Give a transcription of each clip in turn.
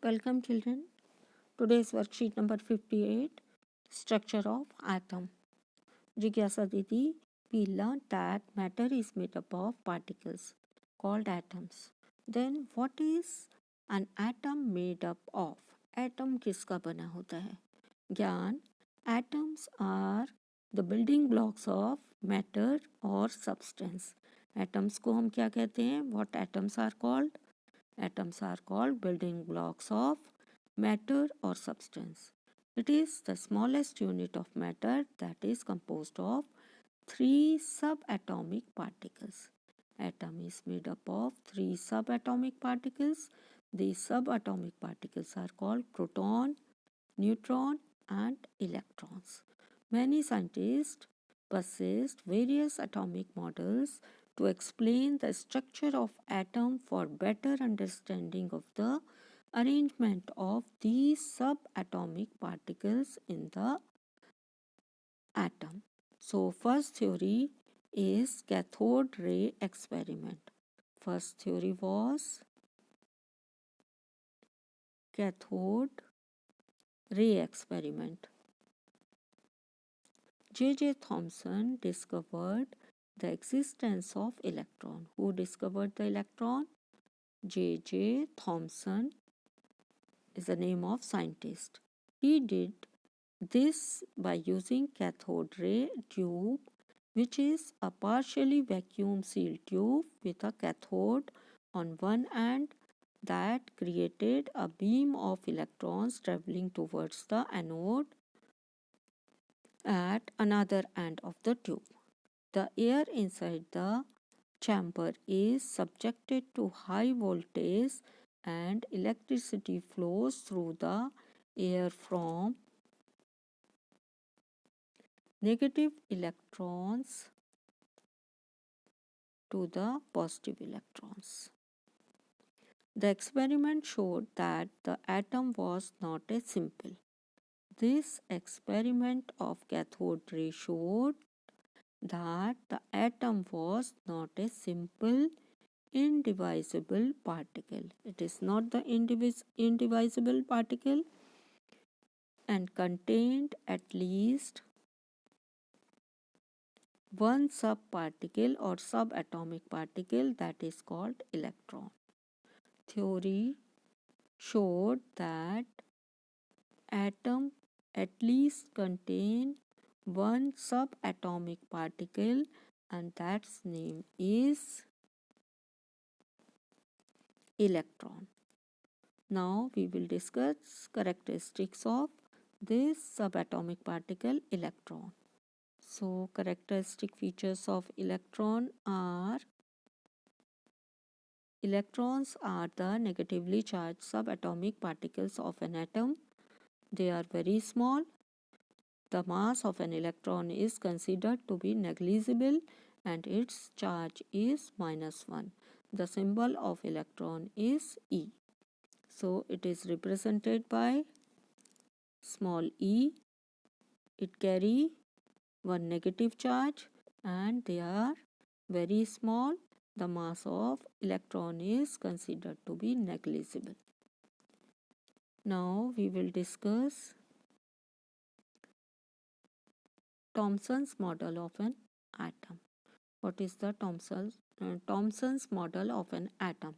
Welcome children. Today's worksheet number 58, Structure of Atom. Jigyasa Didi, we learned that matter is made up of particles called atoms. Then what is an atom made up of? Atom किसका बना होता है? ज्ञान, atoms are the building blocks of matter or substance. Atoms को हम क्या कहते हैं? What atoms are called? Atoms are called building blocks of matter or substance. It is the smallest unit of matter that is composed of three subatomic particles. Atom is made up of three subatomic particles. These subatomic particles are called proton, neutron, and electrons. Many scientists possessed various atomic models to explain the structure of atom for better understanding of the arrangement of these subatomic particles in the atom. So first theory is cathode ray experiment. First theory was cathode ray experiment. J.J. Thomson discovered the existence of electron. Who discovered the electron? J.J. Thomson is the name of scientist. He did this by using cathode ray tube, which is a partially vacuum sealed tube with a cathode on one end that created a beam of electrons traveling towards the anode at another end of the tube. The air inside the chamber is subjected to high voltage and electricity flows through the air from negative electrons to the positive electrons. The experiment showed that the atom was not a simple. This experiment of cathode ray showed that the atom was not a simple indivisible particle. It is not the indivisible particle and contained at least one subparticle or subatomic particle that is called electron. Theory showed that atom at least contain one subatomic particle and that's name is electron. Now we will discuss characteristics of this subatomic particle electron. So characteristic features of electrons are the negatively charged subatomic particles of an atom. They are very small. The mass of an electron is considered to be negligible and its charge is -1. The symbol of electron is E. So it is represented by small e. It carry one negative charge and they are very small. The mass of electron is considered to be negligible. Now we will discuss Thomson's model of an atom. What is the Thomson's model of an atom?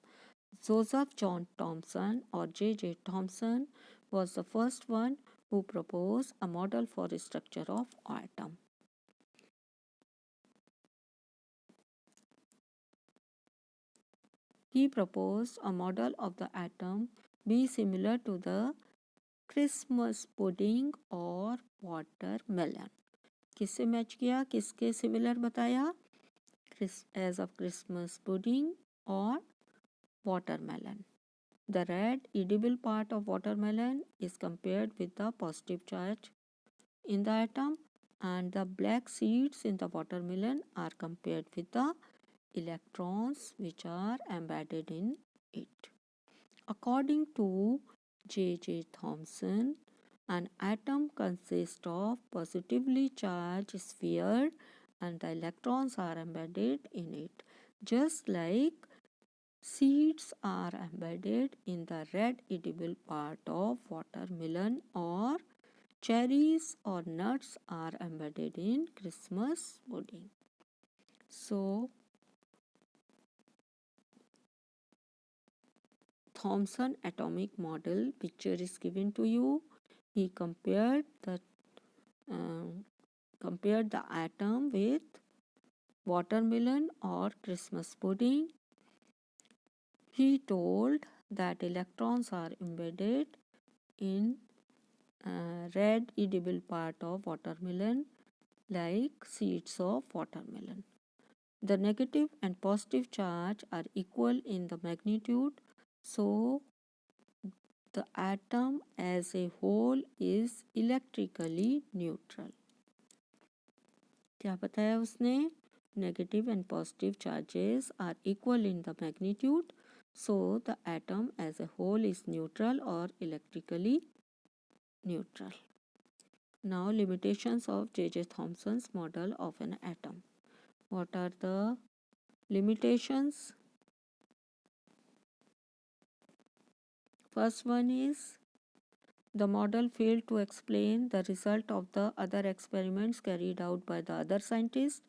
Joseph John Thomson or J.J. Thomson was the first one who proposed a model for the structure of atom. He proposed a model of the atom be similar to the Christmas pudding और watermelon. किससे match किया? किसके similar बताया? As of Christmas pudding or watermelon. The red edible part of watermelon is compared with the positive charge in the atom and the black seeds in the watermelon are compared with the electrons which are embedded in it. According to J.J. Thomson, an atom consists of positively charged sphere and the electrons are embedded in it. Just like Seeds are embedded in the red edible part of watermelon, or cherries or nuts are embedded in Christmas pudding. So, Thomson atomic model picture is given to you. He uh, compared the atom with watermelon or Christmas pudding. He told that electrons are embedded in red edible part of watermelon like seeds of watermelon. The negative and positive charge are equal in the magnitude, so the atom as a whole is electrically neutral. क्या बताया उसने? Negative and positive charges are equal in the magnitude, so the atom as a whole is neutral or electrically neutral. Now, limitations of J.J. Thomson's model of an atom. What are the limitations? First one is the model failed to explain the result of the other experiments carried out by the other scientists.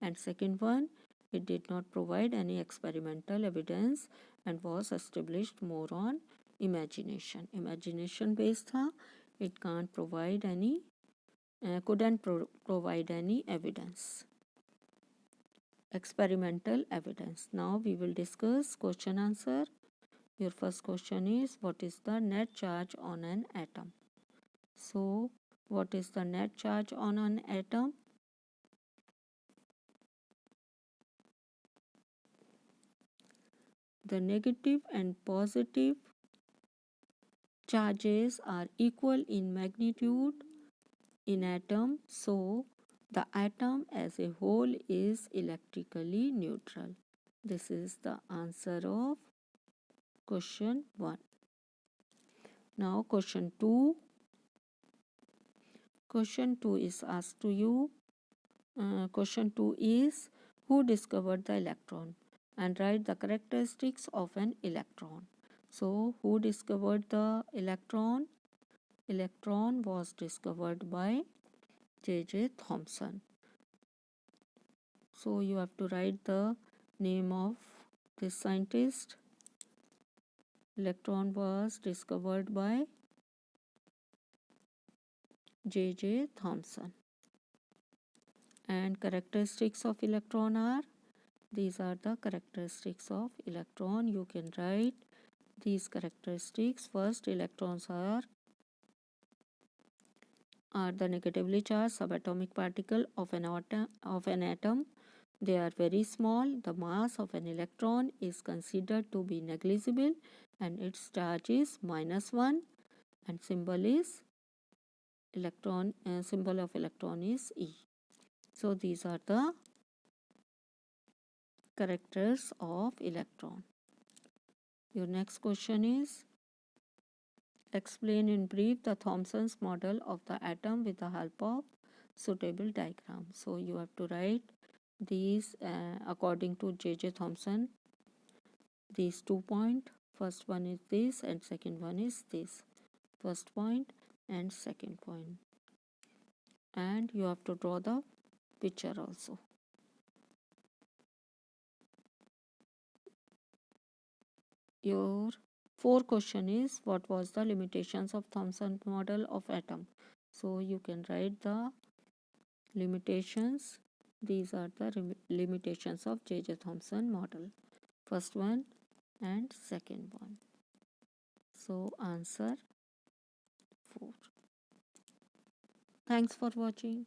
And second one, it did not provide any experimental evidence and was established more on imagination. Imagination based था. It can't provide any, couldn't provide any evidence. Experimental evidence. Now we will discuss question answer. Your first question is, what is the net charge on an atom? So, what is the net charge on an atom? The negative and positive charges are equal in magnitude in atom, so the atom as a whole is electrically neutral. This is the answer of question 1. Now question 2. Question 2 is asked to you. Question 2 is, who discovered the electron? And write the characteristics of an electron. So, who discovered the electron? Electron was discovered by J.J. Thomson. So, you have to write the name of this scientist. Electron was discovered by J.J. Thomson. And characteristics of electron are, these are the characteristics of electron. You can write these characteristics. First, electrons are the negatively charged subatomic particle of an atom. They are very small. The mass of an electron is considered to be negligible and its charge is -1, and symbol is electron. Symbol of electron is E. So these are the characters of electron. Your next question is, explain in brief the Thomson's model of the atom with the help of suitable diagram. So you have to write these according to J.J. Thomson. These 2 points. First one is this and second one is this. First point and second point. And you have to draw the picture also. Your 4th question is, what was the limitations of Thomson model of atom? So you can write the limitations. These are the limitations of J.J. Thomson model. First one and second one. So answer 4. Thanks for watching.